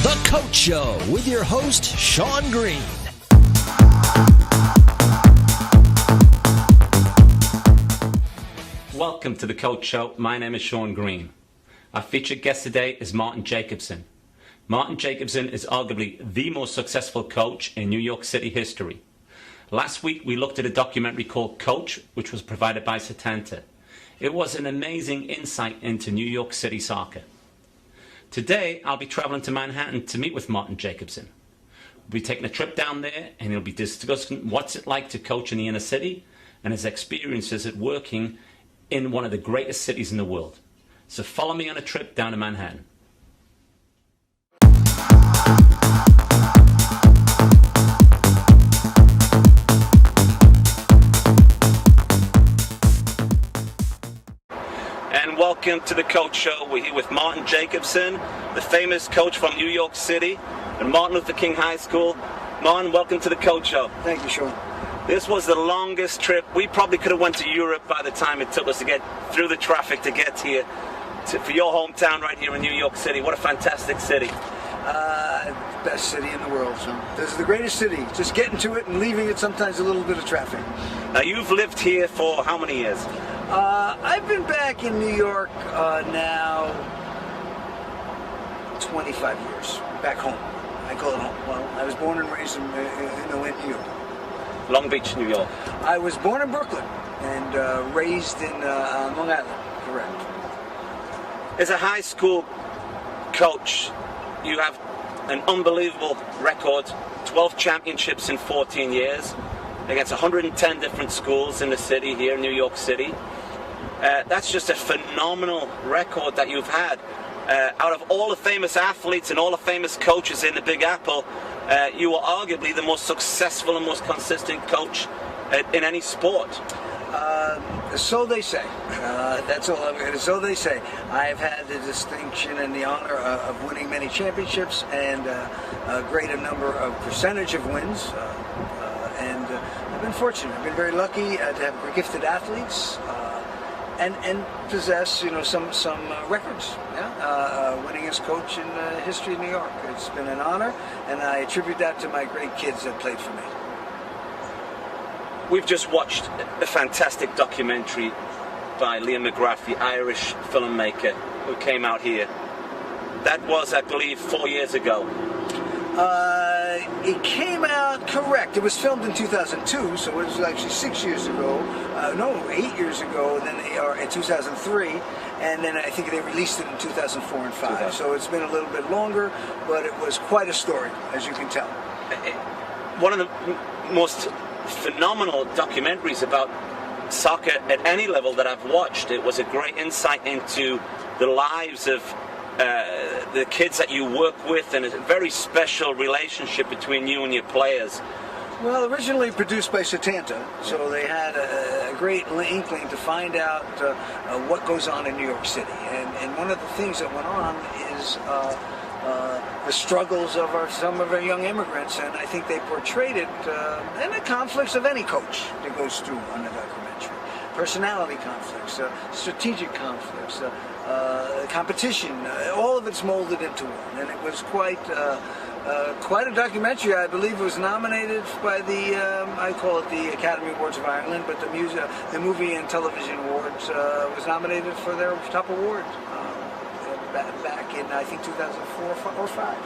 The Coach Show with your host, Shaun Green. Welcome to The Coach Show. My name is Shaun Green. Our featured guest today is Martin Jacobson. Martin Jacobson is arguably the most successful coach in New York City history. Last week we looked at a documentary called Coach, which was provided by Setanta. It was an amazing insight into New York City soccer. Today, I'll be traveling to Manhattan to meet with Martin Jacobson. We'll be taking a trip down there, and he'll be discussing what's it like to coach in the inner city and his experiences at working in one of the greatest cities in the world. So follow me on a trip down to Manhattan. And welcome to the Coach Show. We're here with Martin Jacobson, the famous coach from New York City and Martin Luther King High School. Martin, welcome to the Coach Show. Thank you, Shaun. This was the longest trip. We probably could have went to Europe by the time it took us to get through the traffic to get here, for your hometown right here in New York City. What a fantastic city. Best city in the world. So this is the greatest city. Just getting to it and leaving it, sometimes a little bit of traffic. Now, you've lived here for how many years? I've been back in New York now 25 years. Back home. I call it home. Well, I was born and raised in New York. Long Beach, New York. I was born in Brooklyn and raised in Long Island. Correct. As a high school coach, you have an unbelievable record, 12 championships in 14 years, against 110 different schools in the city here in New York City. That's just a phenomenal record that you've had. Out of all the famous athletes and all the famous coaches in the Big Apple, you are arguably the most successful and most consistent coach in any sport. So they say. That's all I'm going to. So they say. I've had the distinction and the honor of winning many championships and a greater number of percentage of wins. And I've been fortunate. I've been very lucky to have gifted athletes and possess, some records. Yeah, winning as coach in the history of New York. It's been an honor, and I attribute that to my great kids that played for me. We've just watched a fantastic documentary by Liam McGrath, the Irish filmmaker who came out here. That was, I believe, 4 years ago. It came out, correct. It was filmed in 2002, so it was actually 6 years ago. 8 years ago, or in 2003, and then I think they released it in 2004 and 5. So it's been a little bit longer, but it was quite a story, as you can tell. One of the most phenomenal documentaries about soccer at any level that I've watched. It was a great insight into the lives of the kids that you work with, and a very special relationship between you and your players. Well, originally produced by Setanta, so they had a great inkling to find out what goes on in New York City. And one of the things that went on is the struggles of some of our young immigrants, and I think they portrayed it, and the conflicts of any coach that goes through on the documentary. Personality conflicts, strategic conflicts, competition, all of it's molded into one, and it was quite a documentary. I believe it was nominated by the, I call it the Academy Awards of Ireland, but the Movie and Television Awards was nominated for their top award back in, I think, 2004 or 5.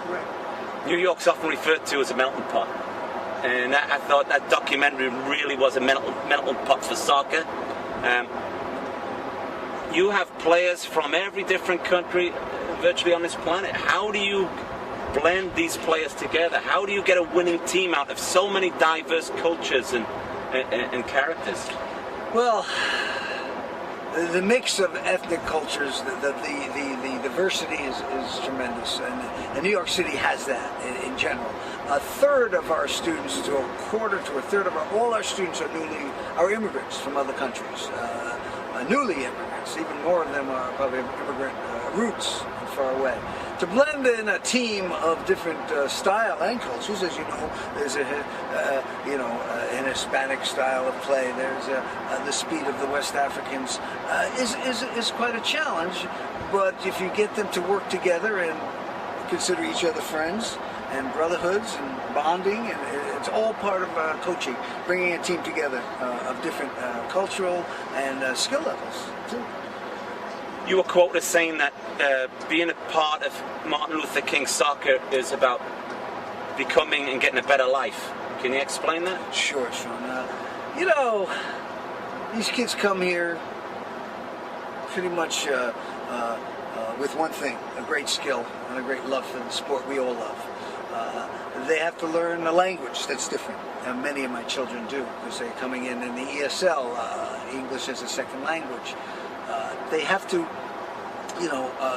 Correct. New York's often referred to as a melting pot, and I thought that documentary really was a melting pot for soccer. You have players from every different country virtually on this planet. How do you blend these players together? How do you get a winning team out of so many diverse cultures and characters? Well, the mix of ethnic cultures, the diversity is tremendous, and New York City has that in general. A third of our students, to a quarter to a third of all our students are immigrants from other countries. Newly immigrants, even more of them are probably immigrant roots from far away. To blend in a team of different style and cultures, as you know, there's an Hispanic style of play. There's the speed of the West Africans is quite a challenge. But if you get them to work together and consider each other friends and brotherhoods and bonding, and it's all part of coaching, bringing a team together of different cultural and skill levels too. You were quoted as saying that being a part of Martin Luther King soccer is about becoming and getting a better life. Can you explain that? Sure, Shaun. You know, these kids come here pretty much with one thing, a great skill and a great love for the sport we all love. They have to learn a language that's different. And many of my children do, because they're coming in the ESL, English as a second language. They have to,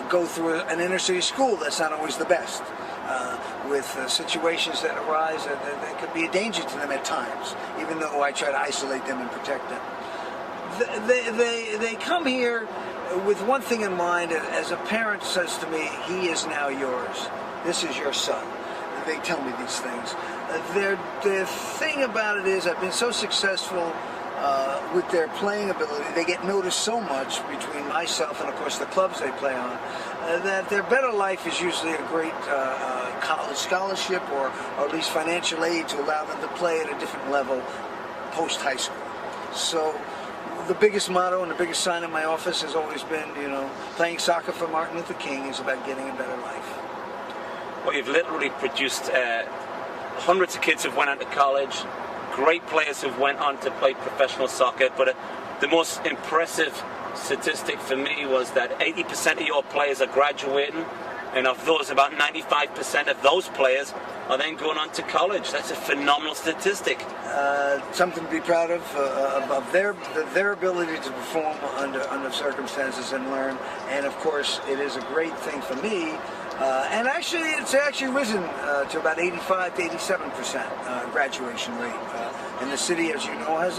go through an inner city school that's not always the best, with situations that arise that could be a danger to them at times, even though I try to isolate them and protect them. They come here with one thing in mind. As a parent says to me, he is now yours. This is your son. They tell me these things. The thing about it is, I've been so successful with their playing ability. They get noticed so much between myself and, of course, the clubs they play on, that their better life is usually a great college scholarship or at least financial aid to allow them to play at a different level post-high school. So the biggest motto and the biggest sign in my office has always been, playing soccer for Martin Luther King is about getting a better life. Well, you've literally produced hundreds of kids who've went on to college, great players who've went on to play professional soccer, but the most impressive statistic for me was that 80% of your players are graduating, and of those, about 95% of those players are then going on to college. That's a phenomenal statistic. Something to be proud of their ability to perform under circumstances and learn. And of course, it is a great thing for me. And actually, it's actually risen to about 85 to 87% graduation rate. And the city, as you know,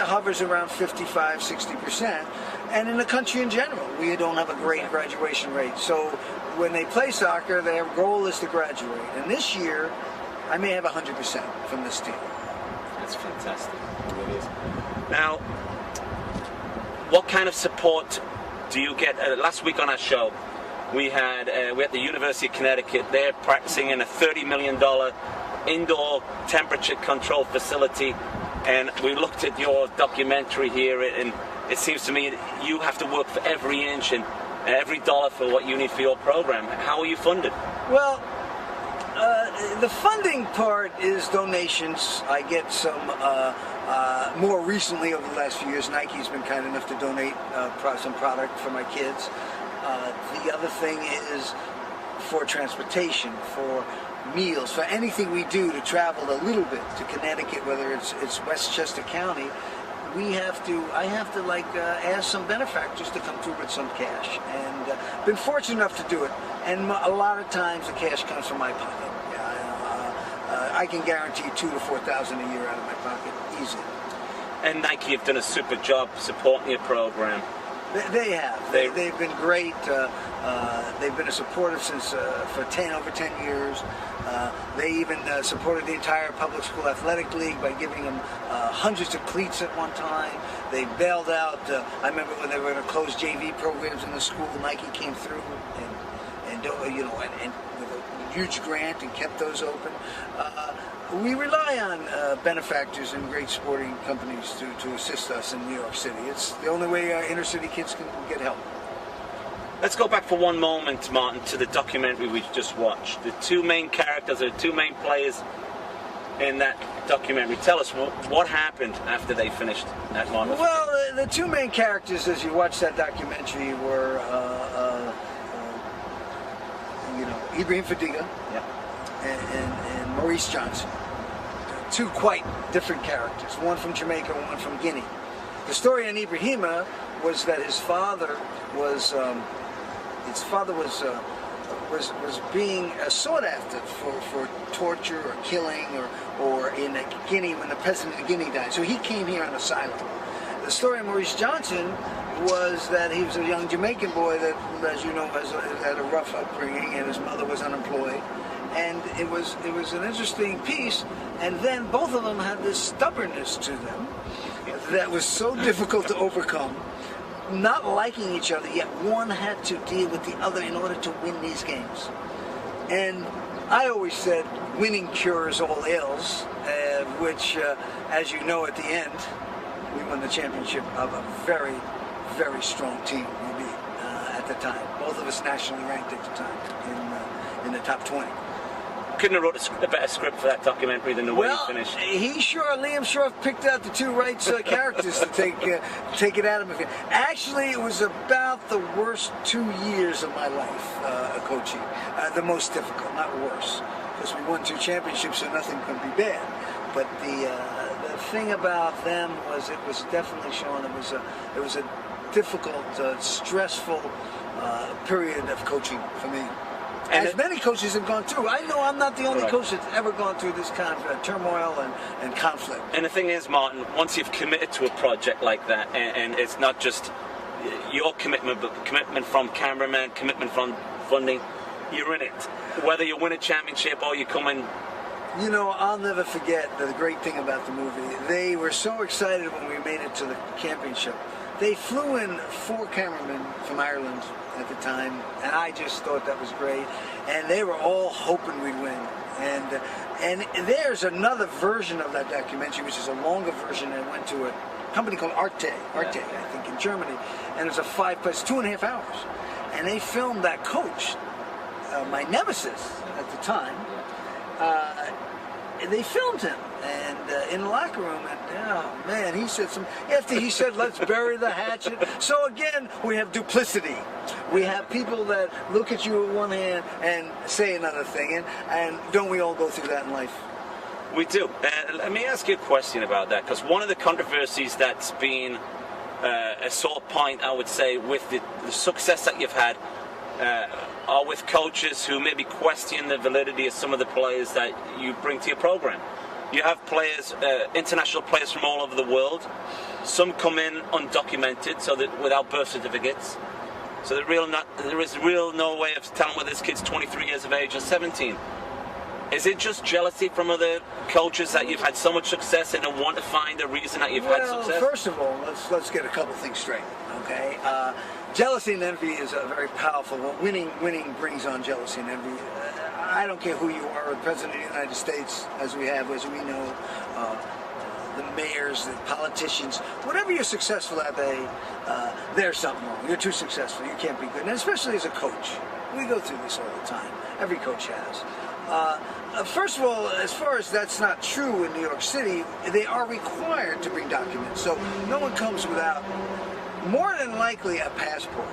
hovers around 55, 60%. And in the country in general, we don't have a great graduation rate. So when they play soccer, their goal is to graduate. And this year, I may have 100% from this team. That's fantastic. It is. Now, what kind of support do you get? Last week on our show, we had the University of Connecticut. They're practicing in a $30 million indoor temperature control facility, and we looked at your documentary here, and it seems to me that you have to work for every inch and every dollar for what you need for your program. How are you funded? Well, the funding part is donations. I get some more recently over the last few years. Nike's been kind enough to donate some product for my kids. The other thing is for transportation, for meals, for anything we do to travel a little bit to Connecticut, whether it's Westchester County. I have to ask some benefactors to come through with some cash, and been fortunate enough to do it. And a lot of times the cash comes from my pocket. I can guarantee $2,000 to $4,000 a year out of my pocket, easily. And Nike have done a super job supporting your program. They have. They've been great. They've been a supporter since for over 10 years. They even supported the entire public school athletic league by giving them hundreds of cleats at one time. They bailed out. I remember when they were going to close JV programs in the school, Nike came through and with a huge grant and kept those open. We rely on benefactors and great sporting companies to assist us in New York City. It's the only way inner city kids can get help. Let's go back for one moment, Martin, to the documentary we just watched. The two main characters, the two main players in that documentary. Tell us what happened after they finished that one. Well, the two main characters, as you watch that documentary, were Ibrahim Fadiga, and Maurice Johnson. Two quite different characters, one from Jamaica, one from Guinea. The story on Ibrahima was that his father was being sought after for torture or killing, or in Guinea when the president of Guinea died. So he came here on asylum. The story of Maurice Johnson was that he was a young Jamaican boy that, as you know, had a rough upbringing, and his mother was unemployed. And it was an interesting piece. And then both of them had this stubbornness to them that was so difficult to overcome. Not liking each other, yet one had to deal with the other in order to win these games. And I always said winning cures all ills, which, as you know, at the end, we won the championship of a very, very strong team we beat at the time. Both of us nationally ranked at the time in the top 20. Couldn't have wrote a better script for that documentary than the way you finished. Liam sure picked out the two right characters to take it out of me. Actually, it was about the worst 2 years of my life coaching. The most difficult, not worse, because we won 2 championships, so nothing could be bad. But the thing about them was it was definitely, Shaun, it was a difficult, stressful period of coaching for me. As many coaches have gone through. I know I'm not the only coach that's ever gone through this kind of turmoil and conflict. And the thing is, Martin, once you've committed to a project like that, and it's not just your commitment, but commitment from cameramen, commitment from funding, you're in it. Whether you win a championship or you come in. You know, I'll never forget the great thing about the movie. They were so excited when we made it to the championship. They flew in 4 cameramen from Ireland at the time, and I just thought that was great. And they were all hoping we'd win. And there's another version of that documentary, which is a longer version, that went to a company called Arte, I think, in Germany. And it's a 2.5 hours. And they filmed that coach, my nemesis at the time. They filmed him, and in the locker room, and oh man, he said after he said, let's bury the hatchet. So again, we have duplicity. We have people that look at you with one hand and say another thing, and don't we all go through that in life? We do. Let me ask you a question about that, because one of the controversies that's been a sore point, I would say, with the success that you've had, are with coaches who maybe question the validity of some of the players that you bring to your program. You have players, international players from all over the world. Some come in undocumented, so that without birth certificates. So there is no way of telling whether this kid's 23 years of age or 17. Is it just jealousy from other coaches that you've had so much success in and want to find a reason that you've had success? Well, first of all, let's get a couple things straight, okay? Jealousy and envy is a very powerful one. Winning brings on jealousy and envy. I don't care who you are, the President of the United States, as we know, the mayors, the politicians, whatever you're successful at, there's something wrong. You're too successful. You can't be good. And especially as a coach. We go through this all the time. Every coach has. First of all, as far as that's not true in New York City, they are required to bring documents. So no one comes without, more than likely, a passport.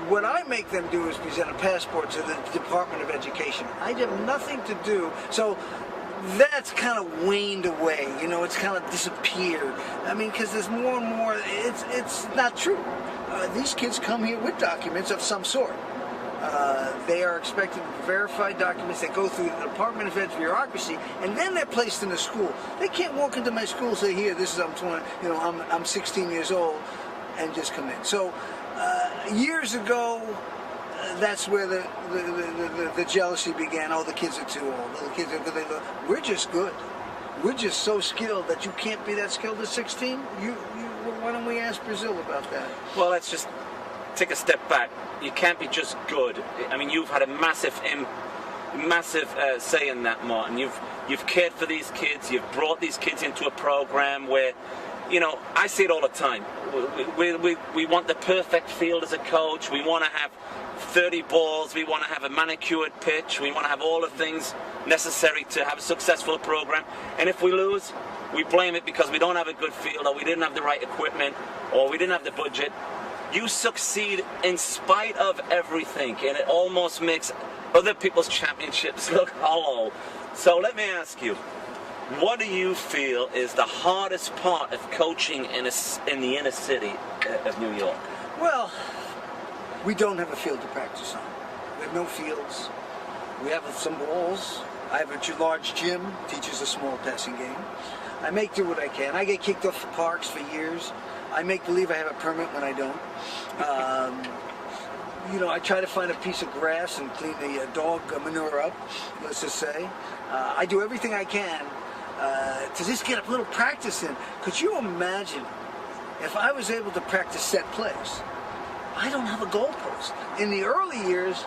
What I make them do is present a passport to the Department of Education. I have nothing to do. So that's kind of waned away. You know, it's kind of disappeared. I mean, because there's more and more. It's not true. These kids come here with documents of some sort. They are expected to verify documents that go through the Department of Ed's bureaucracy, and then they're placed in the school. They can't walk into my school and say, "Here, this is I'm 16 years old," and just come in. So years ago, that's where the jealousy began. Oh, the kids are too old. The kids are. We're just good. We're just so skilled that you can't be that skilled at 16. Why don't we ask Brazil about that? Well, let's just take a step back. You can't be just good. I mean, you've had a massive say in that, Martin. You've cared for these kids. You've brought these kids into a program where, you know, I see it all the time. We want the perfect field as a coach. We want to have 30 balls. We want to have a manicured pitch. We want to have all the things necessary to have a successful program. And if we lose, we blame it because we don't have a good field, or we didn't have the right equipment, or we didn't have the budget. You succeed in spite of everything, and it almost makes other people's championships look hollow. So let me ask you, what do you feel is the hardest part of coaching in the inner city of New York? Well, we don't have a field to practice on. We have no fields. We have some balls. I have a large gym, teaches a small passing game. I make do what I can. I get kicked off the parks for years. I make believe I have a permit when I don't. You know, I try to find a piece of grass and clean the dog manure up, let's just say. I do everything I can to just get a little practice in. Could you imagine if I was able to practice set plays? I don't have a goalpost. In the early years,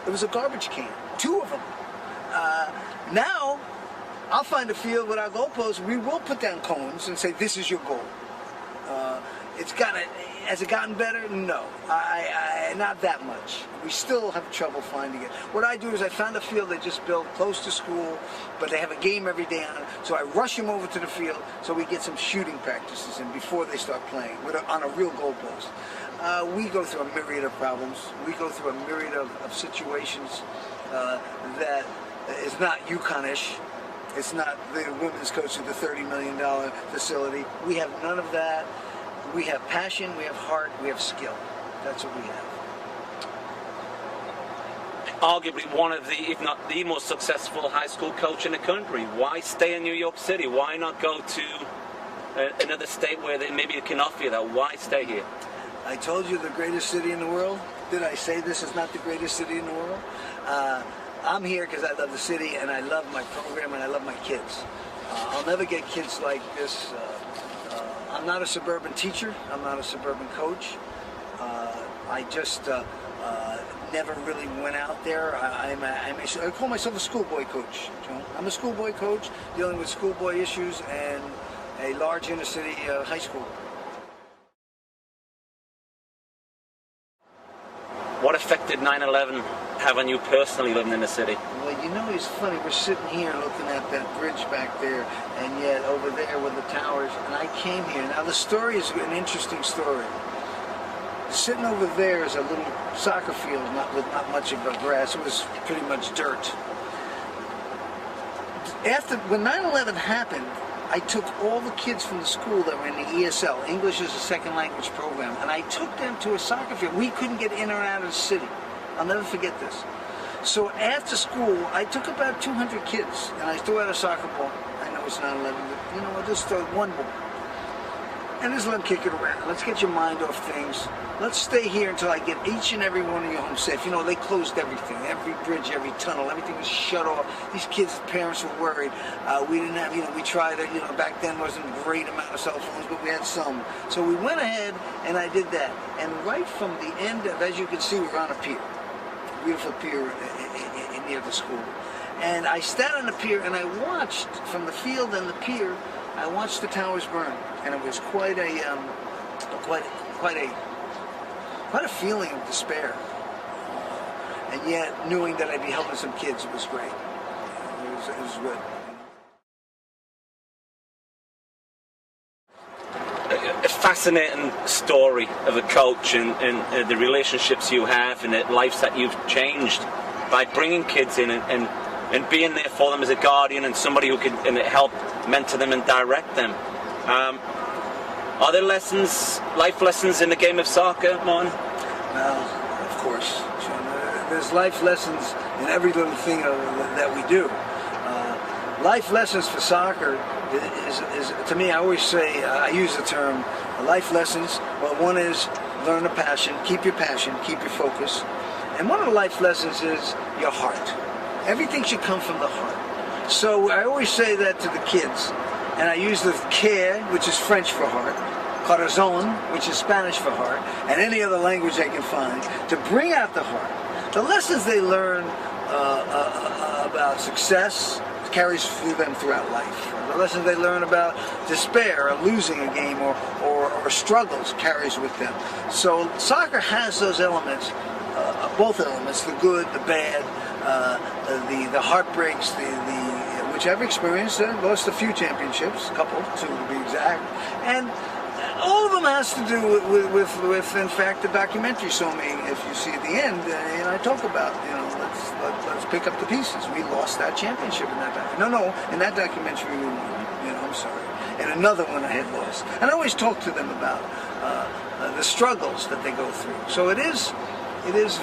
It was a garbage can, 2 of them. Now, I'll find a field with our goalposts. We will put down cones and say, this is your goal. Has it gotten better? No, not that much. We still have trouble finding it. What I do is I found a field they just built close to school, but they have a game every day on it. So I rush them over to the field so we get some shooting practices in before they start playing on a real goalpost. We go through a myriad of problems. We go through a myriad of situations that is not UConn-ish. It's not the women's coach of the $30 million facility. We have none of that. We have passion, we have heart, we have skill. That's what we have. Arguably one of the, if not the most successful high school coach in the country. Why stay in New York City? Why not go to another state where they maybe can offer you that? Why stay here? I told you the greatest city in the world. Did I say this is not the greatest city in the world? I'm here because I love the city and I love my program and I love my kids. I'll never get kids like this. I'm not a suburban teacher. I'm not a suburban coach. I just never really went out there. I call myself a schoolboy coach. I'm a schoolboy coach dealing with schoolboy issues and a large inner city high school. What effect did 9/11 have on you personally living in the city? Well, you know, it's funny. We're sitting here looking at that bridge back there, and yet over there with the towers, and I came here. Now, the story is an interesting story. Sitting over there is a little soccer field, with not much of a grass. It was pretty much dirt. When 9/11 happened, I took all the kids from the school that were in the ESL, English as a Second Language program, and I took them to a soccer field. We couldn't get in or out of the city. I'll never forget this. So after school, I took about 200 kids, and I threw out a soccer ball. I know it's 9/11, but you know, I just throw one ball. And just let them kick it around. Let's get your mind off things. Let's stay here until I get each and every one of you home safe. You know, they closed everything. Every bridge, every tunnel, everything was shut off. These kids' parents were worried. We didn't have, we tried it, back then wasn't a great amount of cell phones, but we had some. So we went ahead and I did that. And right from the end of, as you can see, we're on a pier. Beautiful pier near the school. And I sat on the pier and I watched from the field and the pier, I watched the towers burn. And it was quite a feeling of despair. And yet, knowing that I'd be helping some kids, it was great. It was good. A fascinating story of a coach and the relationships you have and the lives that you've changed by bringing kids in and being there for them as a guardian and somebody who can help mentor them and direct them. Are there life lessons in the game of soccer, Martin? Well, of course. There's life lessons in every little thing that we do. Life lessons for soccer is to me, I always say, I use the term life lessons. Well, one is learn a passion, keep your focus. And one of the life lessons is your heart. Everything should come from the heart. So I always say that to the kids. And I use the care, which is French for heart, corazon, which is Spanish for heart, and any other language I can find, to bring out the heart. The lessons they learn about success carries through them throughout life. The lessons they learn about despair or losing a game or struggles carries with them. So soccer has those elements, both elements, the good, the bad, the heartbreaks, which I've experienced. Lost a few championships, a couple, 2 to be exact, and all of them has to do with in fact, the documentary. So if you see at the end, and I talk about, let's pick up the pieces. We lost that championship in that documentary. In that documentary we won. I'm sorry. And another one I had lost. And I always talk to them about the struggles that they go through. So it is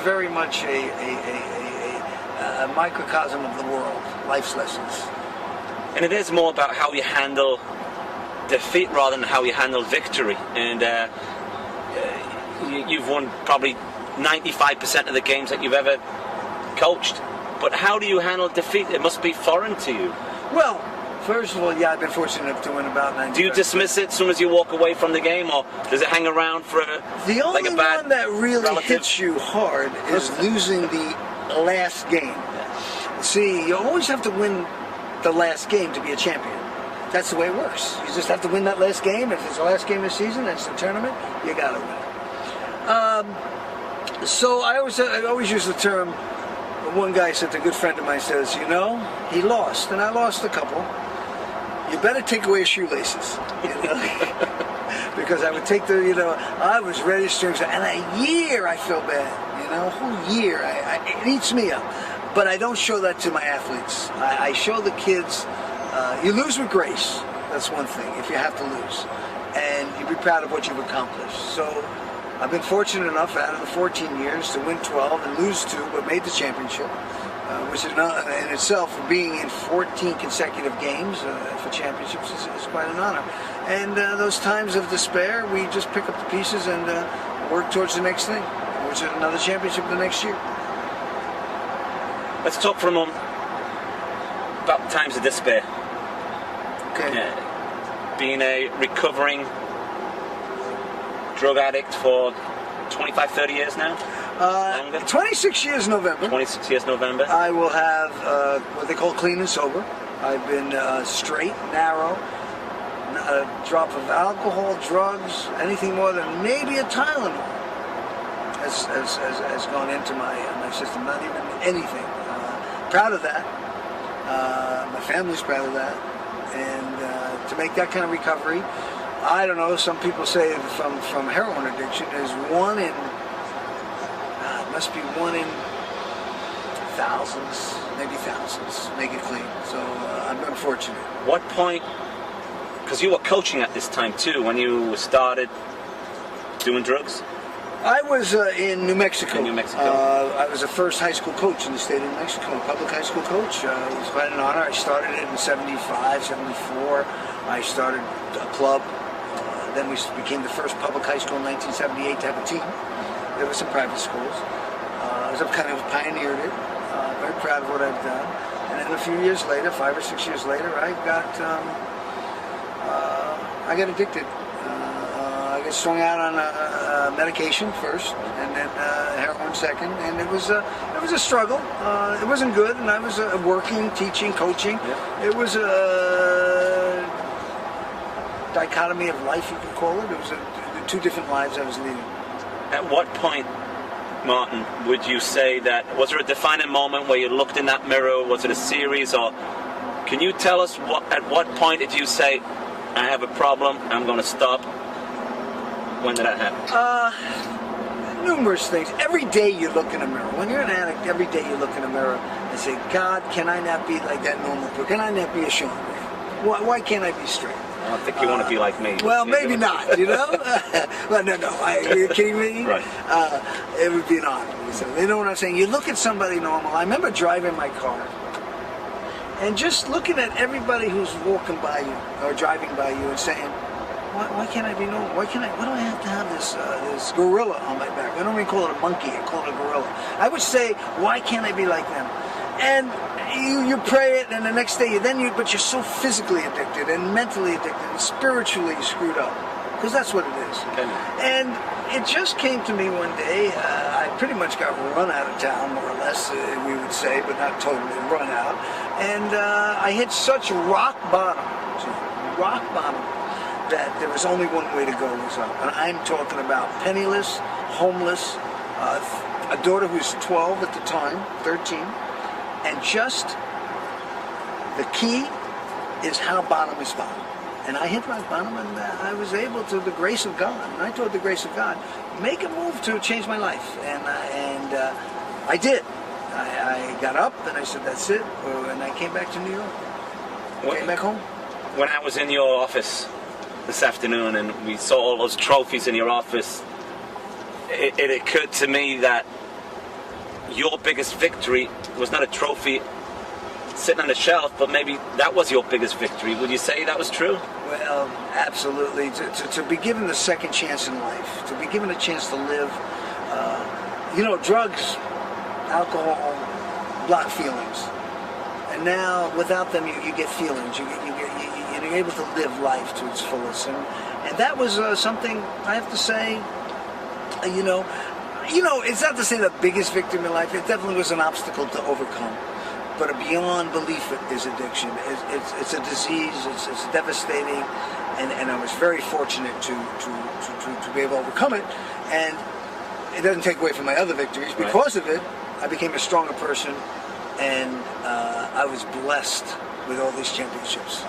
very much a microcosm of the world, life's lessons. And it is more about how you handle defeat rather than how you handle victory. And you've won probably 95% of the games that you've ever coached. But how do you handle defeat? It must be foreign to you. Well, first of all, yeah, I've been fortunate enough to win about 90%. Do you dismiss it as soon as you walk away from the game, or does it hang around for the only like a bad one that really relative? hits you hard is losing the last game. See, you always have to win the last game to be a champion. That's the way it works. You just have to win that last game. If it's the last game of the season, it's the tournament, you got to win. So I always use the term, one guy said, a good friend of mine says, you know, he lost, and I lost a couple. You better take away his shoelaces, you know? Because I would take I was ready to string, and a year I feel bad, you know, a whole year. It eats me up. But I don't show that to my athletes. I show the kids, you lose with grace. That's one thing, if you have to lose. And you be proud of what you've accomplished. So I've been fortunate enough out of the 14 years to win 12 and lose 2, but made the championship, which is in itself, being in 14 consecutive games for championships is quite an honor. And those times of despair, we just pick up the pieces and work towards the next thing, which is another championship the next year. Let's talk for a moment about times of despair. Okay. Being a recovering drug addict for 25, 30 years now? Longer? 26 years November. 26 years November. I will have what they call clean and sober. I've been straight, narrow, a drop of alcohol, drugs, anything more than maybe a Tylenol has gone into my system, not even anything. Proud of that. My family's proud of that. And to make that kind of recovery, I don't know, some people say from heroin addiction is must be one in thousands, maybe thousands, make it clean. So I'm unfortunate. What point, because you were coaching at this time too, when you started doing drugs? I was in New Mexico. In New Mexico. I was the first high school coach in the state of New Mexico, a public high school coach. It was quite an honor. I started it in 75, 74. I started a club. Then we became the first public high school in 1978 to have a team. There were some private schools. I kind of pioneered it. Very proud of what I've done. And then a few years later, 5 or 6 years later, I got addicted. I got strung out on medication first, and then heroin second, and it was a struggle. It wasn't good, and I was working, teaching, coaching. Yeah. It was a dichotomy of life, you could call it. It was the 2 different lives I was leading. At what point, Martin, would you say that, was there a defining moment where you looked in that mirror? Was it a series, or can you tell us at what point did you say, I have a problem, I'm going to stop? When did that happen? Numerous things. Every day you look in a mirror. When you're an addict, every day you look in a mirror and say, God, can I not be like that normal person? Can I not be a Shaun Green? Why can't I be straight? I don't think you want to be like me. Well, maybe not, you know? Well, no. Are you kidding me? Right. It would be an honor. So, you know what I'm saying? You look at somebody normal. I remember driving my car and just looking at everybody who's walking by you or driving by you and saying, why can't I be normal? Why do I have to have this gorilla on my back? I don't even call it a monkey, I call it a gorilla. I would say, why can't I be like them? And you pray it, and the next day but you're so physically addicted and mentally addicted and spiritually screwed up, because that's what it is. Okay. And it just came to me one day. I pretty much got run out of town, more or less, we would say, but not totally run out. And I hit such rock bottom, that there was only one way to go, was up. And I'm talking about penniless, homeless, a daughter who was 12 at the time, 13. And just the key is how bottom is bottom. And I hit rock bottom, and I was able to, the grace of God, and I told the grace of God, make a move to change my life. And I did. I got up, and I said, that's it. And I came back to New York. Came back home. When I was in your office this afternoon and we saw all those trophies in your office, it occurred to me that your biggest victory was not a trophy sitting on the shelf, but maybe that was your biggest victory. Would you say that was true? Well, absolutely. To be given the second chance in life, to be given a chance to live, drugs, alcohol, block feelings. And now, without them, you get feelings. You're able to live life to its fullest. And that was something, I have to say, it's not to say the biggest victory in my life. It definitely was an obstacle to overcome. But beyond belief is addiction. It's a disease. It's devastating, and I was very fortunate to be able to overcome it. And it doesn't take away from my other victories. Because of it, I became a stronger person, and I was blessed with all these championships.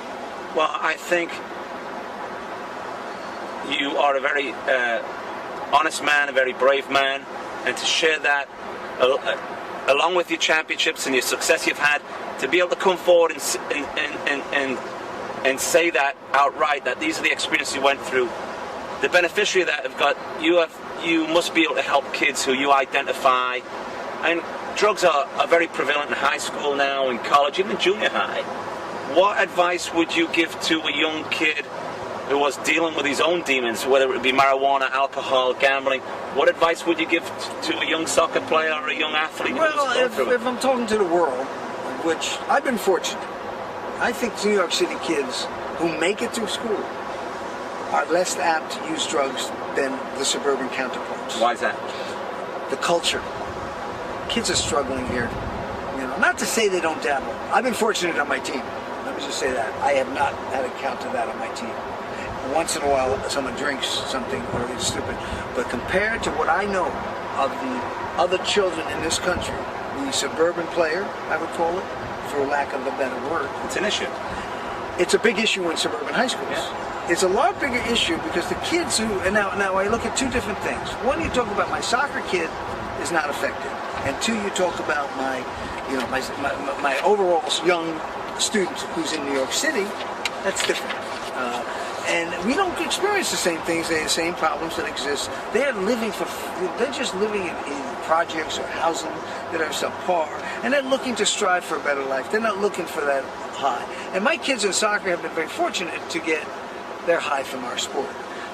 Well, I think you are a very honest man, a very brave man, and to share that along with your championships and your success you've had, to be able to come forward and say that outright, that these are the experiences you went through. The beneficiary of that you must be able to help kids who you identify. And drugs are very prevalent in high school now, in college, even junior high. What advice would you give to a young kid who was dealing with his own demons, whether it be marijuana, alcohol, gambling? What advice would you give to a young soccer player or a young athlete? Well, if I'm talking to the world, which I've been fortunate, I think New York City kids who make it through school are less apt to use drugs than the suburban counterparts. Why is that? The culture. Kids are struggling here. Not to say they don't dabble. I've been fortunate on my team. Let me just say that. I have not had a count to that on my team. Once in a while, someone drinks something or it's stupid. But compared to what I know of the other children in this country, the suburban player, I would call it, for lack of a better word. It's an issue. It's a big issue in suburban high schools. Yeah. It's a lot bigger issue because the kids who, and now I look at two different things. One, you talk about my soccer kid is not affected. And two, you talk about my overall young student who's in New York City. That's different. And we don't experience the same things, the same problems that exist. They're just living in projects or housing that are subpar, and they're looking to strive for a better life. They're not looking for that high. And my kids in soccer have been very fortunate to get their high from our sport.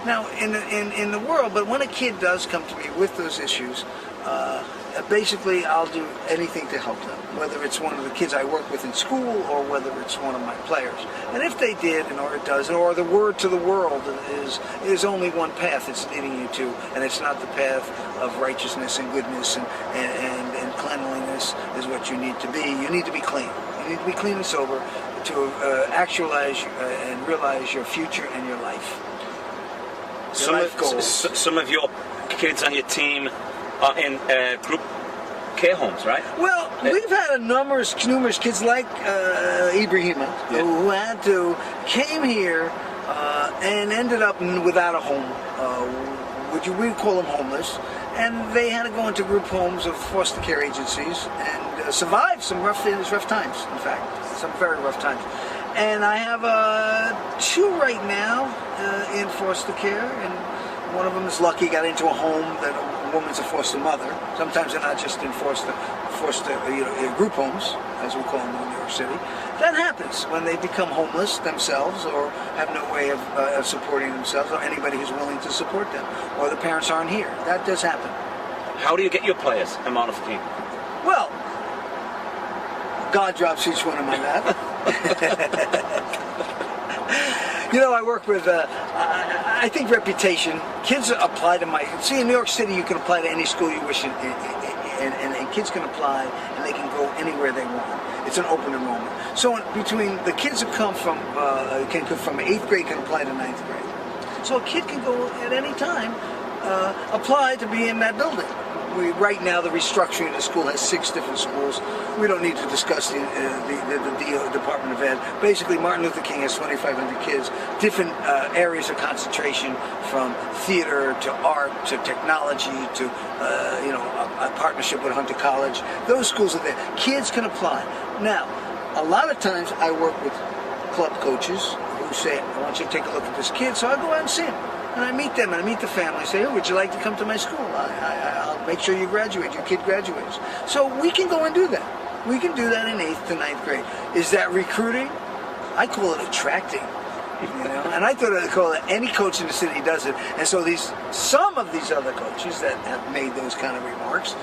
Now, in the world, but when a kid does come to me with those issues, basically I'll do anything to help them, whether it's one of the kids I work with in school or whether it's one of my players. And if they did, or it does, or the word to the world is only one path it's leading you to, and it's not the path of righteousness and goodness and cleanliness is what you need to be. You need to be clean. You need to be clean and sober to actualize and realize your future and your life. Some of your kids on your team are in group care homes, right? Well, we've had numerous kids like Ibrahima, who came here and ended up without a home. We call them homeless, and they had to go into group homes of foster care agencies and survive some rough times. In fact, some very rough times. And I have two right now in foster care, and one of them is lucky, got into a home that a woman's a foster mother. Sometimes they're not just in foster group homes, as we call them in New York City. That happens when they become homeless themselves or have no way of supporting themselves, or anybody who's willing to support them, or the parents aren't here. That does happen. How do you get your players in off the team? Well, God drops each one in my lap. I work with, I think reputation. Kids apply to in New York City you can apply to any school you wish, and kids can apply and they can go anywhere they want. It's an open enrollment. So between the kids who come from 8th grade can apply to 9th grade. So a kid can go at any time apply to be in that building. Right now, the restructuring of the school has 6 different schools. We don't need to discuss the Department of Ed. Basically, Martin Luther King has 2,500 kids, different areas of concentration, from theater to art to technology to a partnership with Hunter College. Those schools are there. Kids can apply. Now, a lot of times I work with club coaches who say, I want you to take a look at this kid, so I go out and see him. And I meet them, and I meet the family. I say, would you like to come to my school? I'll make sure you graduate, your kid graduates. So we can go and do that. We can do that in 8th to 9th grade. Is that recruiting? I call it attracting. And I thought I'd call it, any coach in the city does it. And so some of these other coaches that have made those kind of remarks,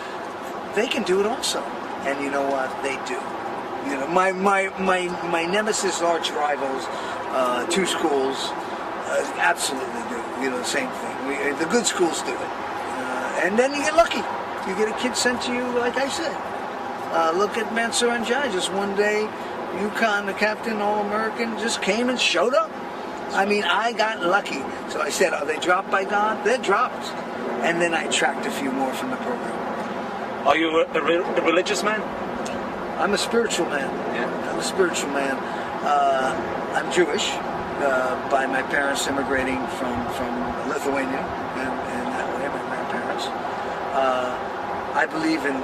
they can do it also. And you know what? They do. My nemesis, arch rivals, 2 schools, absolutely do. The same thing. The good schools do it. And then you get lucky. You get a kid sent to you, like I said. Look at Mansour and Jai. Just one day, UConn, the captain, All-American, just came and showed up. I mean, I got lucky. So I said, are they dropped by God? They're dropped. And then I tracked a few more from the program. Are you a religious man? I'm a spiritual man. Yeah. I'm a spiritual man. I'm Jewish by my parents immigrating from Lithuania, and that way, my grandparents. I believe in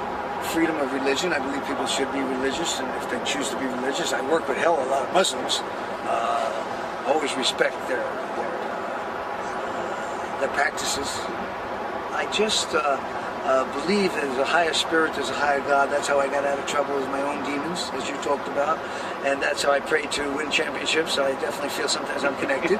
freedom of religion. I believe people should be religious, and if they choose to be religious, I work with a lot of Muslims. Always respect their practices. I just believe there's a higher spirit, there's a higher God. That's how I got out of trouble with my own demons, as you talked about. And that's how I pray to win championships. I definitely feel sometimes I'm connected.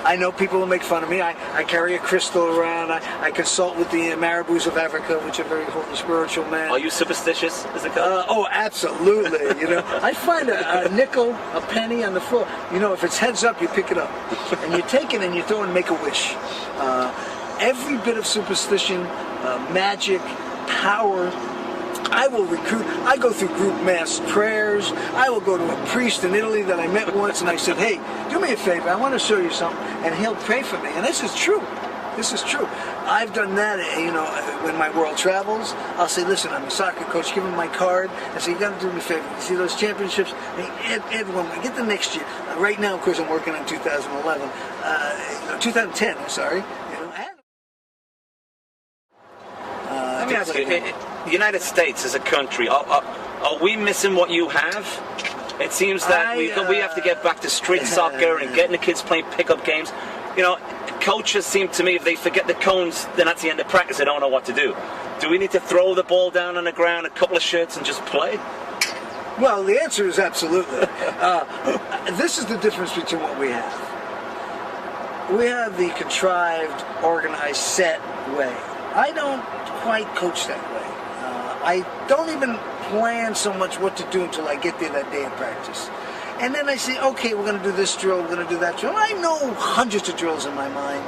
I know people will make fun of me. I carry a crystal around. I consult with the Marabous of Africa, which are very holy spiritual men. Are you superstitious as a coach? Oh, absolutely. You know, I find a nickel, a penny on the floor. You know, if it's heads up, you pick it up. And you take it and you throw it and make a wish. Every bit of superstition, magic, power, I will recruit. I go through group mass prayers. I will go to a priest in Italy that I met once, and I said, hey, do me a favor. I want to show you something. And he'll pray for me. And this is true. This is true. I've done that, you know, when my world travels. I'll say, listen, I'm a soccer coach. Give him my card. I say, you got to do me a favor. You see those championships? Add one. Get the next year. Right now, of course, I'm working on 2011. 2010, I'm sorry. Let me ask you, the United States as a country, are we missing what you have? It seems that we have to get back to street soccer and getting the kids playing pickup games. You know, coaches seem to me, if they forget the cones, then that's the end of practice. They don't know what to do. Do we need to throw the ball down on the ground, a couple of shirts, and just play? Well, the answer is absolutely. This is the difference between what we have. We have the contrived, organized, set way. I don't quite coach that way. I don't even plan so much what to do until I get there that day of practice. And then I say, okay, we're going to do this drill, we're going to do that drill. I know hundreds of drills in my mind.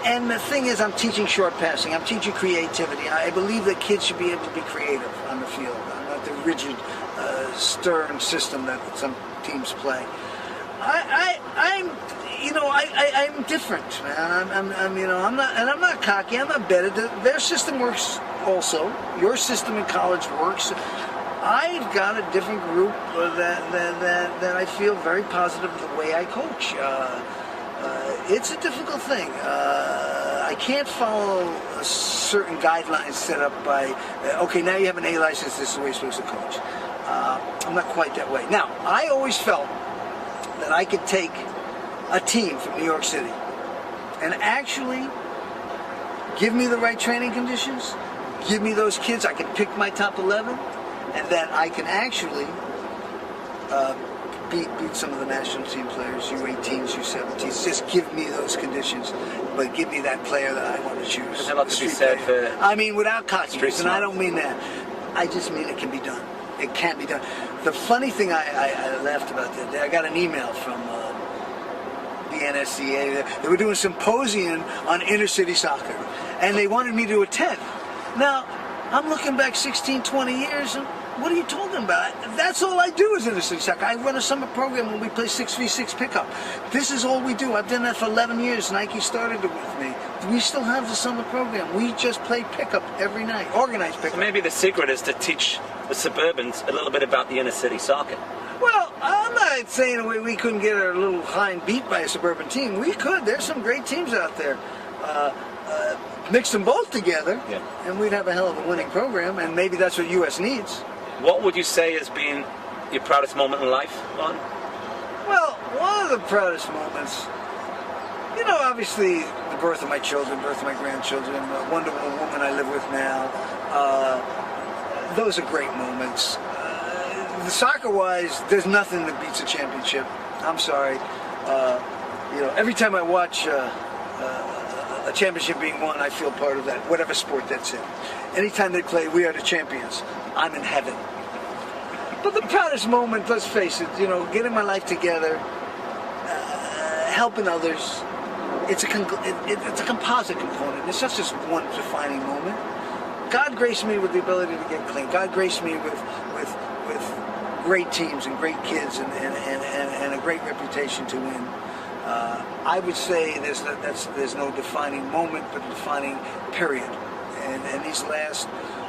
And the thing is, I'm teaching short passing. I'm teaching creativity. I believe that kids should be able to be creative on the field, not the rigid, stern system that some teams play. I'm different, man. I'm not cocky. I'm not better. Their system works also. Your system in college works. I've got a different group that I feel very positive the way I coach. It's a difficult thing. I can't follow certain guidelines set up by, okay, now you have an A license, this is the way you're supposed to coach. I'm not quite that way. Now, I always felt that I could take a team from New York City and actually give me the right training conditions, give me those kids, I can pick my top 11, and that I can actually beat some of the national team players, U18s, U17s. Just give me those conditions, but give me that player that I want to choose. There's a lot to be said for... I mean, without cockiness, and I don't mean that. I just mean it can be done. It can be done. The funny thing I laughed about the other day, I got an email from the NSCA. They were doing a symposium on inner city soccer, and they wanted me to attend. Now, I'm looking back 16, 20 years, and what are you talking about? That's all I do is inner city soccer. I run a summer program when we play 6v6 pickup. This is all we do. I've done that for 11 years. Nike started it with me. We still have the summer program. We just play pickup every night, organized pickup. So maybe the secret is to teach the suburbans a little bit about the inner city soccer. Well, I'm not saying we couldn't get our little hind beat by a suburban team. We could. There's some great teams out there. Mix them both together, and we'd have a hell of a winning program, and maybe that's what U.S. needs. What would you say has been your proudest moment in life, Lon? Well, one of the proudest moments, you know, obviously the birth of my children, birth of my grandchildren, the wonderful woman I live with now. Those are great moments. Soccer-wise, there's nothing that beats a championship. I'm sorry. Every time I watch a championship being won, I feel part of that, whatever sport that's in. Anytime they play, we are the champions. I'm in heaven. But the proudest moment, let's face it, getting my life together, helping others, it's a composite component. It's not just one defining moment. God graced me with the ability to get clean. God graced me with great teams and great kids and a great reputation to win. I would say there's no defining moment, but a defining period. And these last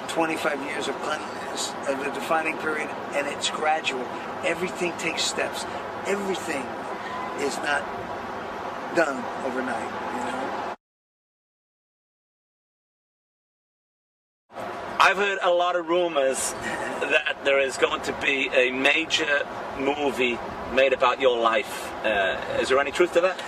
25 years of cleanliness are the defining period, and it's gradual. Everything takes steps. Everything is not done overnight, you know. I've heard a lot of rumors that there is going to be a major movie made about your life. Is there any truth to that?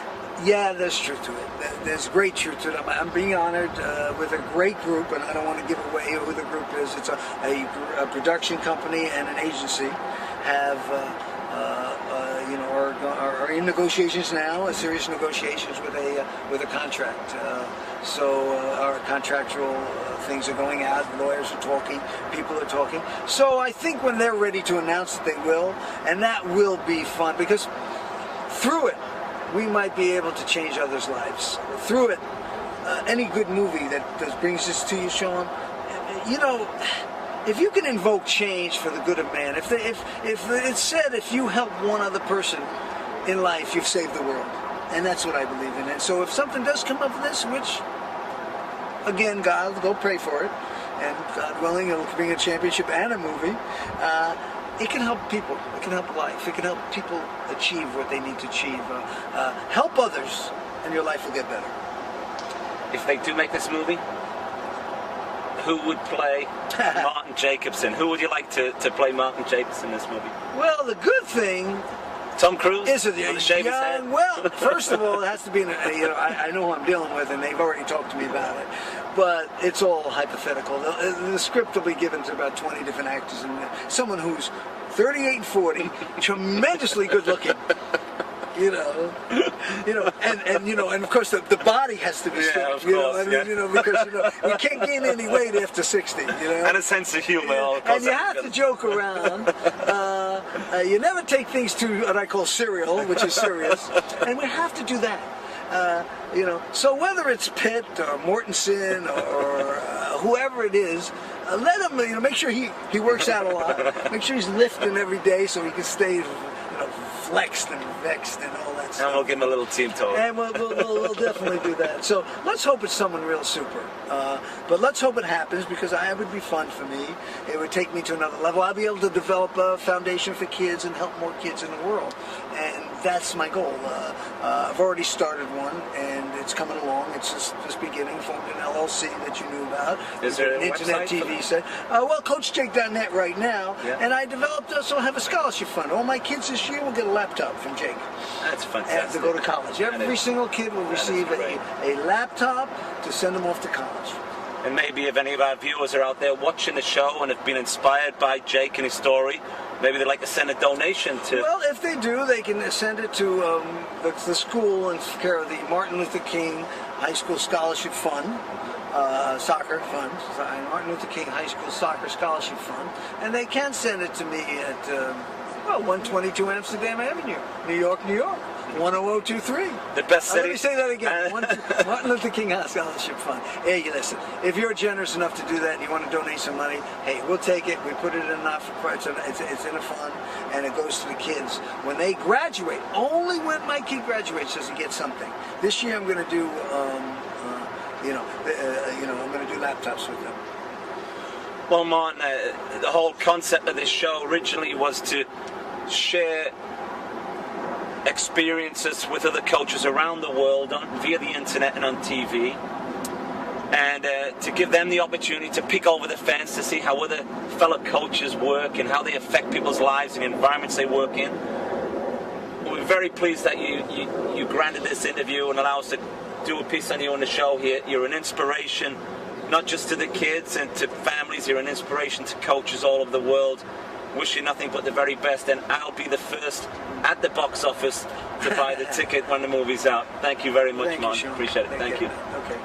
Yeah, there's truth to it. There's great truth to it. I'm being honored with a great group, and I don't want to give away who the group is. It's a production company and an agency have are in negotiations now, serious negotiations with a contract. So our contractual things are going out, lawyers are talking, people are talking. So I think when they're ready to announce it, they will, and that will be fun, because through it, we might be able to change others' lives. Through it, any good movie that brings this to you, Shaun, you know, if you can invoke change for the good of man, if it's said if you help one other person in life, you've saved the world. And that's what I believe in. And so if something does come up with this, which, again, God, go pray for it, and God willing, it'll bring a championship and a movie, it can help people. It can help life. It can help people achieve what they need to achieve. Help others, and your life will get better. If they do make this movie, who would play Martin Jacobson? Who would you like to play Martin Jacobson in this movie? Well, the good thing... Tom Cruise? Is it the shave his head? Well, first of all, it has to be, I know who I'm dealing with, and they've already talked to me about it. But it's all hypothetical. The script will be given to about 20 different actors, and someone who's 38 and 40, tremendously good looking. And of course the body has to be strict, because you can't gain any weight after 60, And a sense of humor. And you have to joke around. You never take things to what I call serial, which is serious, and we have to do that. So whether it's Pitt or Mortensen or whoever it is, let him, make sure he works out a lot. Make sure he's lifting every day so he can stay, flexed and vexed and all that stuff. And we'll give him a little team talk. And we'll definitely do that. So let's hope it's someone real super. But let's hope it happens, because it would be fun for me. It would take me to another level. I'll be able to develop a foundation for kids and help more kids in the world. And that's my goal. I've already started one, and it's coming along. It's just beginning. Formed an LLC that you knew about. Is there an internet TV set? Well, CoachJake.net right now. Yeah. And I developed, so I have a scholarship fund. All my kids this year will get a laptop from Jake. That's fantastic. To go to college. Every single kid will receive a laptop to send them off to college. And maybe if any of our viewers are out there watching the show and have been inspired by Jake and his story, maybe they'd like to send a donation to... Well, if they do, they can send it to the school in care of the Martin Luther King High School Scholarship Fund, soccer fund, Martin Luther King High School Soccer Scholarship Fund, and they can send it to me at 122 Amsterdam Avenue, New York, New York. 10023. The best city. Let me say that again. Martin Luther King Scholarship Fund. Hey, listen, if you're generous enough to do that and you want to donate some money, hey, we'll take it. We put it in a not-for-profit. It's in a fund, and it goes to the kids. When they graduate, only when my kid graduates does he get something. This year I'm going to do, I'm going to do laptops with them. Well, Martin, the whole concept of this show originally was to share experiences with other coaches around the world via the internet and on TV, and to give them the opportunity to peek over the fence to see how other fellow coaches work and how they affect people's lives and environments they work in. We're very pleased that you granted this interview and allow us to do a piece on you on the show here. You're an inspiration, not just to the kids and to families, you're an inspiration to coaches all over the world. Wish you nothing but the very best, and I'll be the first at the box office to buy the ticket when the movie's out. Thank you very much, Martin. Appreciate it. Thank you. Okay.